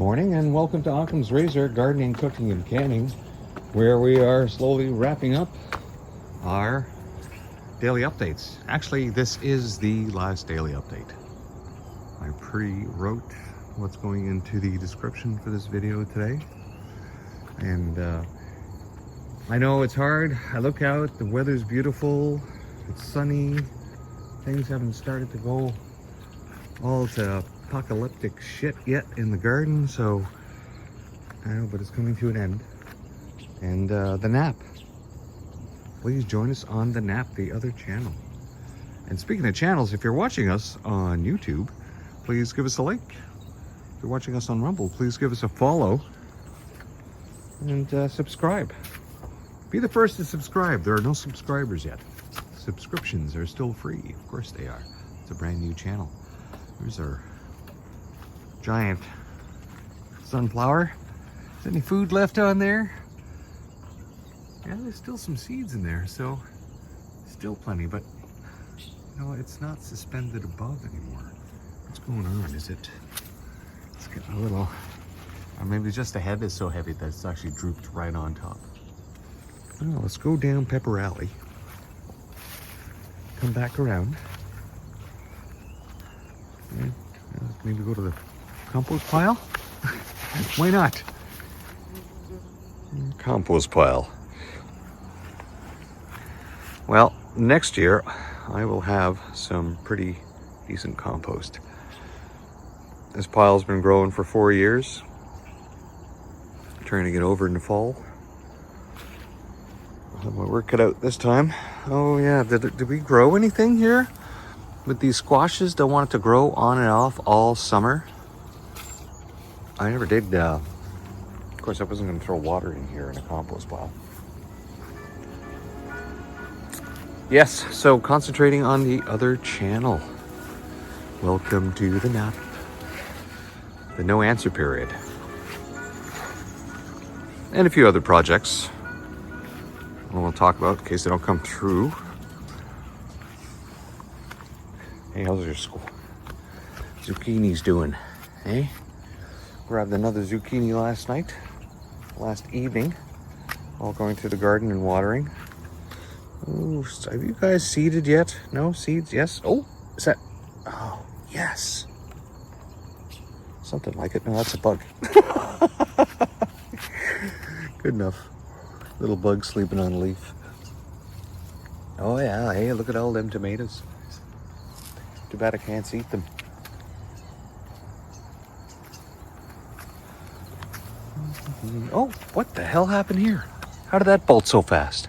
morning and welcome to Occam's Razor Gardening, Cooking and Canning, where we are slowly wrapping up our daily updates. Actually, this is the last daily update. I pre-wrote what's going into the description for this video today, and I know it's hard. I look out, the weather's beautiful, it's sunny, things haven't started to go all to apocalyptic shit yet in the garden, so I know, but it's coming to an end. And the nap, please join us on the nap, the other channel. And speaking of channels, if you're watching us on YouTube, please give us a like. If you're watching us on Rumble, please give us a follow and subscribe. Be the first to subscribe. There are no subscribers yet. Subscriptions are still free. Of course they are. It's a brand new channel. Here's our giant sunflower. Is any food left on there? Yeah, there's still some seeds in there, so still plenty, but you know, it's not suspended above anymore. What's going on? Is it? It's getting a little, or maybe just the head is so heavy that it's actually drooped right on top. Well, let's go down Pepper Alley. Come back around. And maybe go to the compost pile? Why not? Compost pile. Well, next year I will have some pretty decent compost. This pile's been growing for 4 years. I'm trying to get over in the fall. I'll have my work cut out this time. Oh yeah, did we grow anything here? With these squashes, don't want it to grow on and off all summer. I never did, of course I wasn't going to throw water in here in a compost pile. Yes, so concentrating on the other channel. Welcome to the nap. The no answer period. And a few other projects we'll talk about in case they don't come through. Hey, how's your zucchinis doing? Hey? Grabbed another zucchini last evening, while going through the garden and watering. Oh, have you guys seeded yet? No seeds? Yes? Oh, is that? Oh, yes. Something like it. No, that's a bug. Good enough. Little bug sleeping on a leaf. Oh yeah, hey, look at all them tomatoes. Too bad I can't eat them. Oh, what the hell happened here? How did that bolt so fast?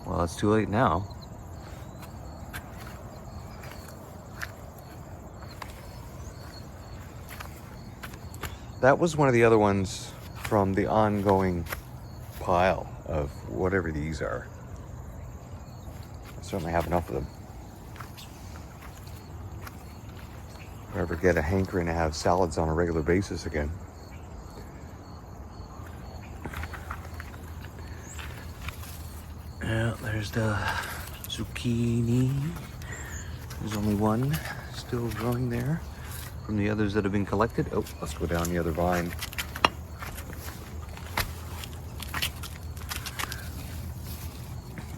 Well, it's too late now. That was one of the other ones from the ongoing pile of whatever these are. I certainly have enough of them. If I ever get a hankering to have salads on a regular basis again. Yeah, there's the zucchini. There's only one still growing there from the others that have been collected. Oh, let's go down the other vine.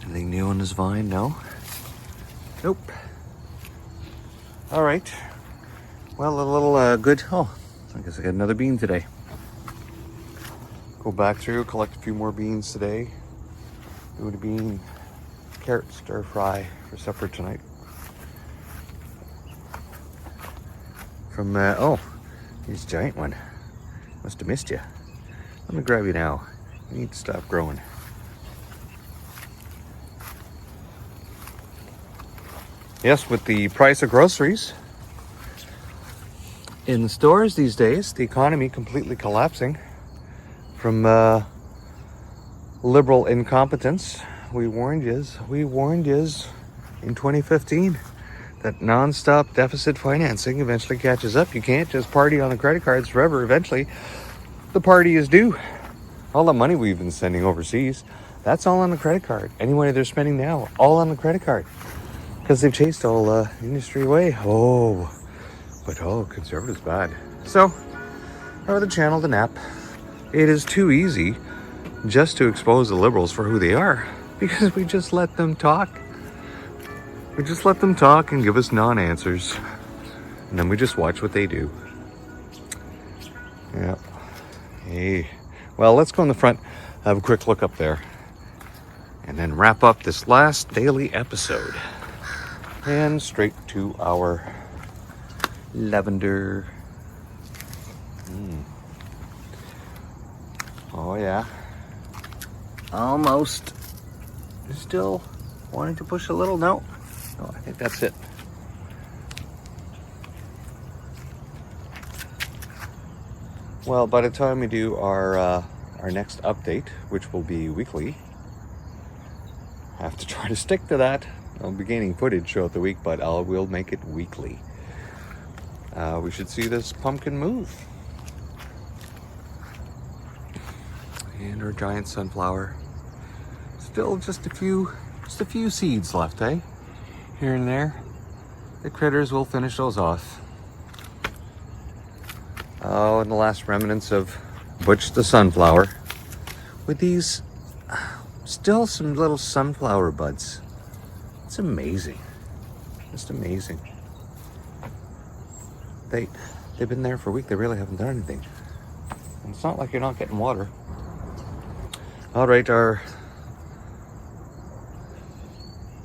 Anything new on this vine? No? Nope. All right. Well, a little good. Oh, I guess I got another bean today. Go back through, collect a few more beans today. Do a bean carrot stir fry for supper tonight. From, oh, here's a giant one. Must have missed you. Let me grab you now. You need to stop growing. Yes, with the price of groceries in the stores these days, the economy completely collapsing from liberal incompetence. We warned yous in 2015 that non-stop deficit financing eventually catches up. You can't just party on the credit cards forever. Eventually, the party is due. All the money we've been sending overseas, that's all on the credit card. Any money they're spending now, all on the credit card. Because they've chased all industry away. Oh, But oh, conservative's bad. So, over the channel, the nap. It is too easy just to expose the liberals for who they are, because we just let them talk. We just let them talk and give us non-answers, and then we just watch what they do. Yeah. Hey. Well, let's go in the front, have a quick look up there, and then wrap up this last daily episode. And straight to our lavender. Oh yeah. Almost. Still wanting to push a little? No. No, I think that's it. Well, by the time we do our next update, which will be weekly, I have to try to stick to that. I'll be gaining footage throughout the week, but we'll make it weekly. We should see this pumpkin move. And our giant sunflower. Still just a few seeds left, eh? Here and there. The critters will finish those off. Oh, and the last remnants of Butch the sunflower. With these, still some little sunflower buds. It's amazing. Just amazing. They've been there for a week. They really haven't done anything. And it's not like you're not getting water. All right, our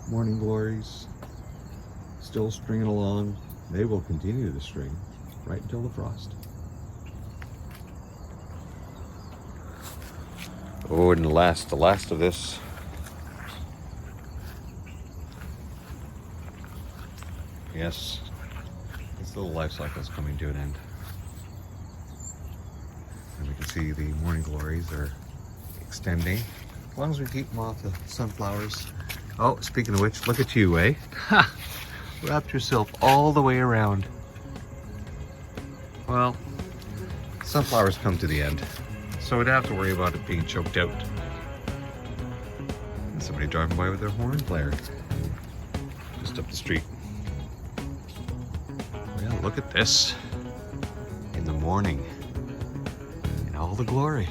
morning glories still stringing along. They will continue to string right until the frost. Oh, and the last of this. Yes, this little life cycle is coming to an end. And we can see the morning glories are extending. As long as we keep them off the sunflowers. Oh, speaking of which, look at you, eh? Ha! Wrapped yourself all the way around. Well, sunflowers come to the end, so we don't have to worry about it being choked out. And somebody driving by with their horn blaring just up the street. Well, look at this in the morning in all the glory.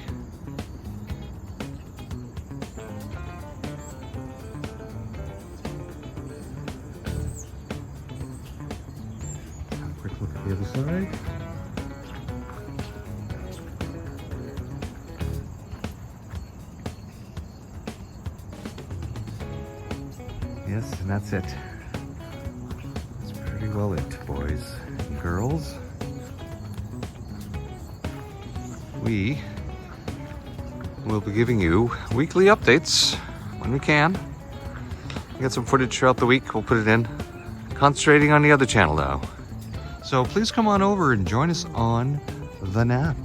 Have a quick look at the other side. Yes, and that's it. That's pretty well it, boys and girls. We will be giving you weekly updates when we can. We get some footage throughout the week, we'll put it in. Concentrating on the other channel now. So please come on over and join us on the nap,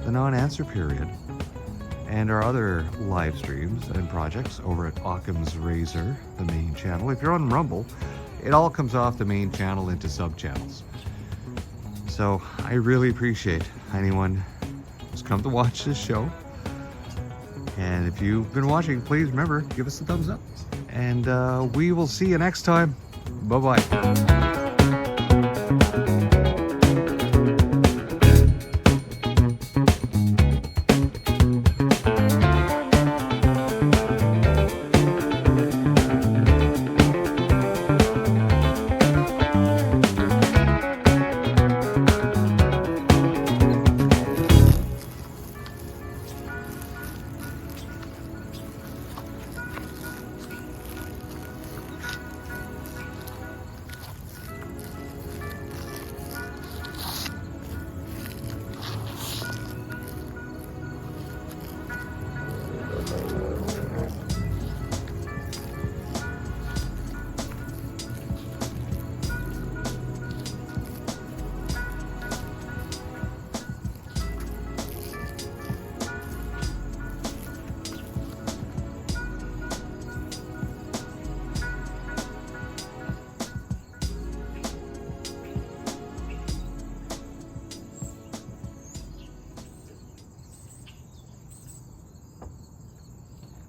the non-answer period, and our other live streams and projects over at Occam's Razor, the main channel. If you're on Rumble, it all comes off the main channel into sub-channels. So I really appreciate anyone who's come to watch this show. And if you've been watching, please remember, give us a thumbs up. And we will see you next time. Bye-bye.